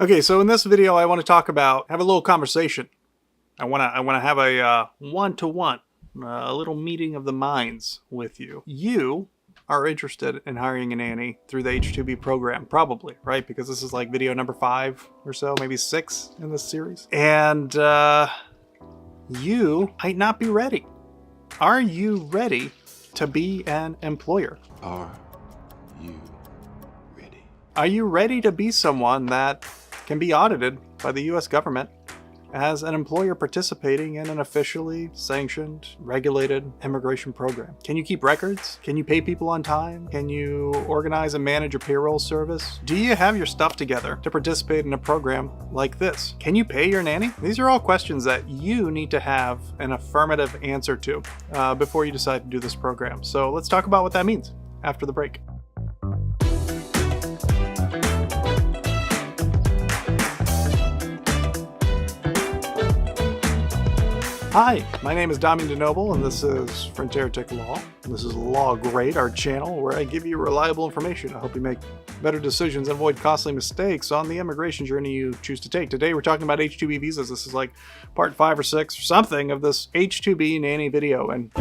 Okay, so in this video, I want to have a little conversation. I want to have a one-to-one, a little meeting of the minds with you. You are interested in hiring a nanny through the H-2B program, probably, right? Because this is like video number 5 or so, maybe 6 in this series. And you might not be ready. Are you ready to be an employer? Are you ready? Are you ready to be someone that can be audited by the US government as an employer participating in an officially sanctioned, regulated immigration program? Can you keep records? Can you pay people on time? Can you organize and manage a payroll service? Do you have your stuff together to participate in a program like this? Can you pay your nanny? These are all questions that you need to have an affirmative answer to before you decide to do this program. So let's talk about what that means after the break. Hi, my name is Damjan Denoble, and this is Frontier Tech Law. This is Law Great, our channel where I give you reliable information. I hope you make better decisions and avoid costly mistakes on the immigration journey you choose to take. Today we're talking about H-2B visas. This is like part 5 or 6 or something of this H-2B nanny video. And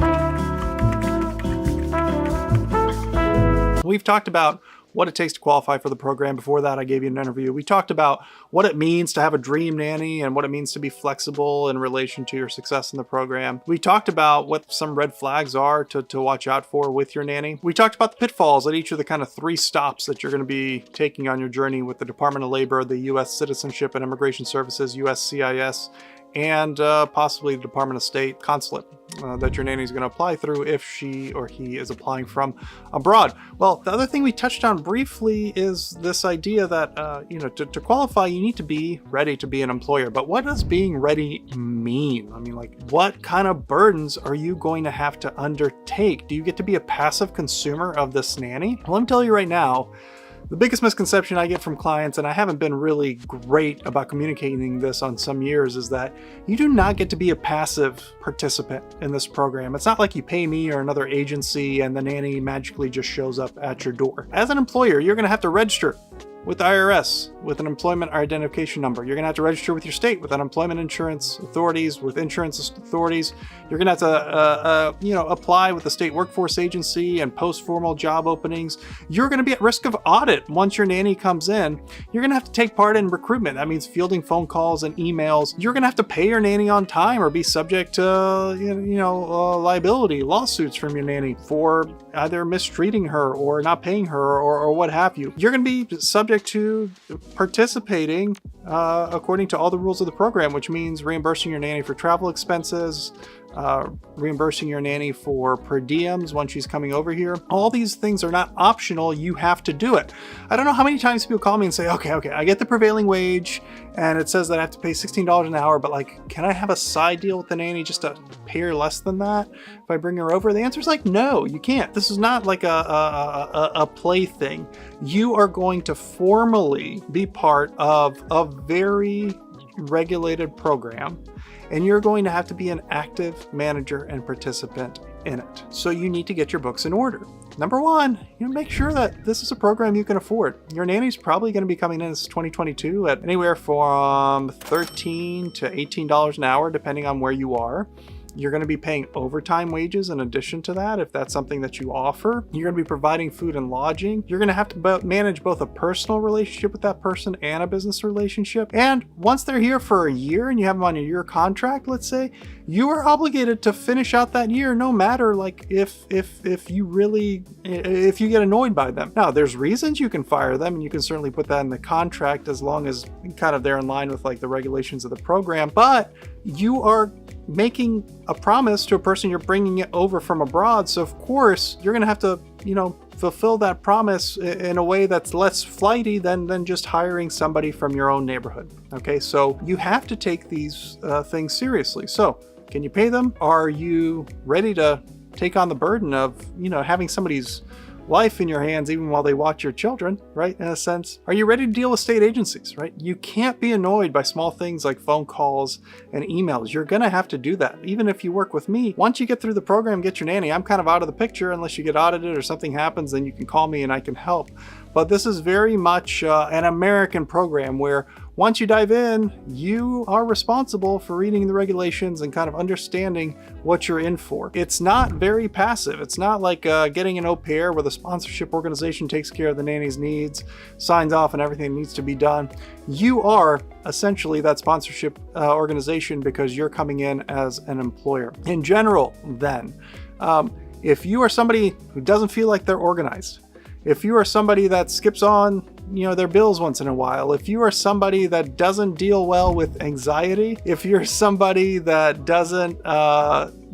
we've talked about what it takes to qualify for the program. Before that, I gave you an interview. We talked about what it means to have a dream nanny and what it means to be flexible in relation to your success in the program. We talked about what some red flags are to watch out for with your nanny. We talked about the pitfalls at each of the kind of 3 stops that you're going to be taking on your journey with the Department of Labor, the U.S. Citizenship and Immigration Services, USCIS, and possibly the Department of State consulate that your nanny is going to apply through if she or he is applying from abroad. Well, the other thing we touched on briefly is this idea that, to qualify, you need to be ready to be an employer. But what does being ready mean? I mean, like, what kind of burdens are you going to have to undertake? Do you get to be a passive consumer of this nanny? Well, let me tell you right now, the biggest misconception I get from clients, and I haven't been really great about communicating this on some years, is that you do not get to be a passive participant in this program. It's not like you pay me or another agency and the nanny magically just shows up at your door. As an employer, you're going to have to register with the IRS with an employment identification number. You're going to have to register with your state, with unemployment insurance authorities, with insurance authorities. You're going to have to, apply with the state workforce agency and post formal job openings. You're going to be at risk of audit once your nanny comes in. You're going to have to take part in recruitment. That means fielding phone calls and emails. You're going to have to pay your nanny on time or be subject to, liability lawsuits from your nanny for either mistreating her or not paying her or what have you. You're going to be subject to participating according to all the rules of the program, which means reimbursing your nanny for travel expenses, reimbursing your nanny for per diems when she's coming over here. All these things are not optional. You have to do it. I don't know how many times people call me and say, okay, I get the prevailing wage and it says that I have to pay $16 an hour, but like, can I have a side deal with the nanny just to pay her less than that if I bring her over? The answer is like, no, you can't. This is not like a plaything. You are going to formally be part of a very regulated program, and you're going to have to be an active manager and participant in it. So you need to get your books in order. Number 1, make sure that this is a program you can afford. Your nanny's probably going to be coming in as 2022 at anywhere from $13 to $18 an hour, depending on where you are. You're going to be paying overtime wages in addition to that, if that's something that you offer. You're going to be providing food and lodging. You're going to have to manage both a personal relationship with that person and a business relationship. And once they're here for a year and you have them on a year contract, let's say, you are obligated to finish out that year, no matter like if you get annoyed by them. Now, there's reasons you can fire them, and you can certainly put that in the contract as long as kind of they're in line with like the regulations of the program. But you are making a promise to a person you're bringing it over from abroad. So of course you're going to have to, fulfill that promise in a way that's less flighty than just hiring somebody from your own neighborhood. Okay, so you have to take these things seriously. So can you pay them? Are you ready to take on the burden of, having somebody's life in your hands even while they watch your children, right? In a sense, are you ready to deal with state agencies, right? You can't be annoyed by small things like phone calls and emails. You're gonna have to do that. Even if you work with me, once you get through the program, get your nanny, I'm kind of out of the picture unless you get audited or something happens, then you can call me and I can help. but this is very much an American program where once you dive in, you are responsible for reading the regulations and kind of understanding what you're in for. It's not very passive. It's not like getting an au pair where the sponsorship organization takes care of the nanny's needs, signs off on everything that needs to be done. You are essentially that sponsorship organization because you're coming in as an employer. In general, then, if you are somebody who doesn't feel like they're organized, if you are somebody that skips on, their bills once in a while, if you are somebody that doesn't deal well with anxiety, if you're somebody that doesn't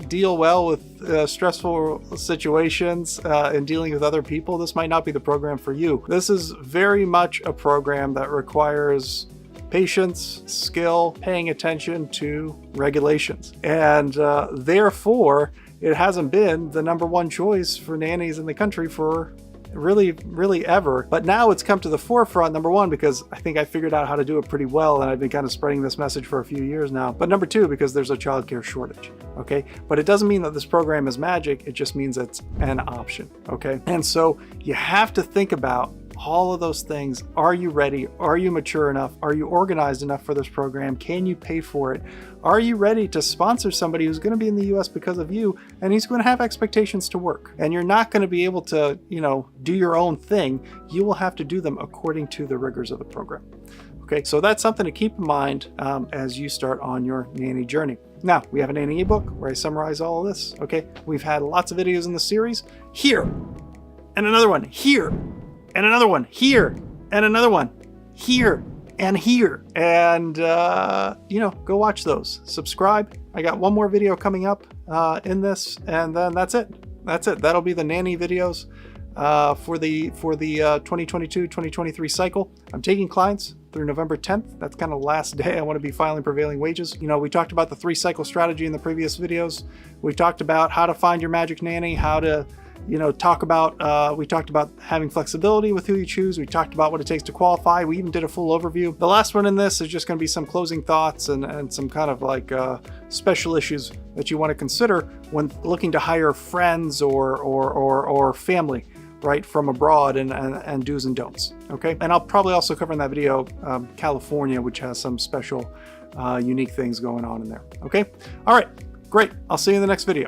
deal well with stressful situations and dealing with other people, this might not be the program for you. This is very much a program that requires patience, skill, paying attention to regulations. And therefore, it hasn't been the #1 choice for nannies in the country for really ever. But now it's come to the forefront, #1, because I think I figured out how to do it pretty well, and I've been kind of spreading this message for a few years now. But #2, because there's a childcare shortage, okay? But it doesn't mean that this program is magic, it just means it's an option, okay? And so you have to think about all of those things. Are you ready? Are you mature enough? Are you organized enough for this program? Can you pay for it? Are you ready to sponsor somebody who's going to be in the US because of you, and he's going to have expectations to work? And you're not going to be able to, do your own thing. You will have to do them according to the rigors of the program. Okay, so that's something to keep in mind as you start on your nanny journey. Now, we have a nanny ebook where I summarize all of this. Okay, we've had lots of videos in the series. Here, and another one here, and another one here, and another one here, and here. And, go watch those. Subscribe. I got one more video coming up in this, and then that's it. That's it. That'll be the nanny videos for the 2022-2023 cycle. I'm taking clients through November 10th. That's kind of the last day I want to be filing prevailing wages. We talked about the 3-cycle strategy in the previous videos. We talked about how to find your magic nanny, how to we talked about having flexibility with who you choose. We talked about what it takes to qualify. We even did a full overview. The last one in this is just going to be some closing thoughts and some kind of like special issues that you want to consider when looking to hire friends or family, right, from abroad, and do's and don'ts. Okay, and I'll probably also cover in that video California, which has some special unique things going on in there. Okay, all right, great. I'll see you in the next video.